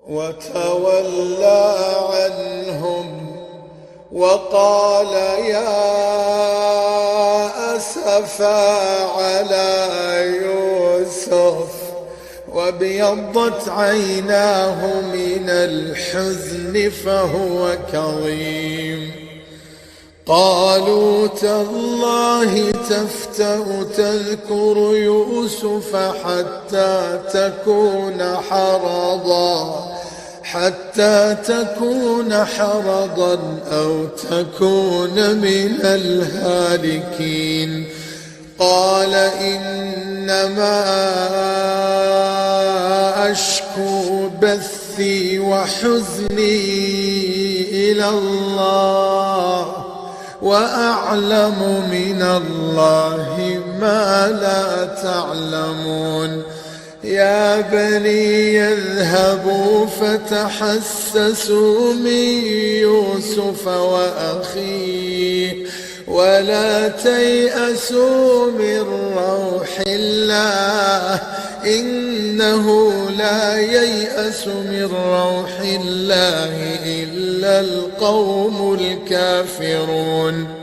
وتولى عنهم وقال يا أسفا على يوسف وابيضت عيناه من الحزن فهو كظيم. قالوا تالله تفتأ تذكر يوسف حتى تكون حرضا أو تكون من الهالكين. قال إنما أشكو بثي وحزني إلى الله وأعلم من الله ما لا تعلمون. يا بني اذهبوا فتحسسوا من يوسف وأخيه ولا تيأسوا من روح الله إنه لا ييأس من روح الله إلا القوم الكافرون.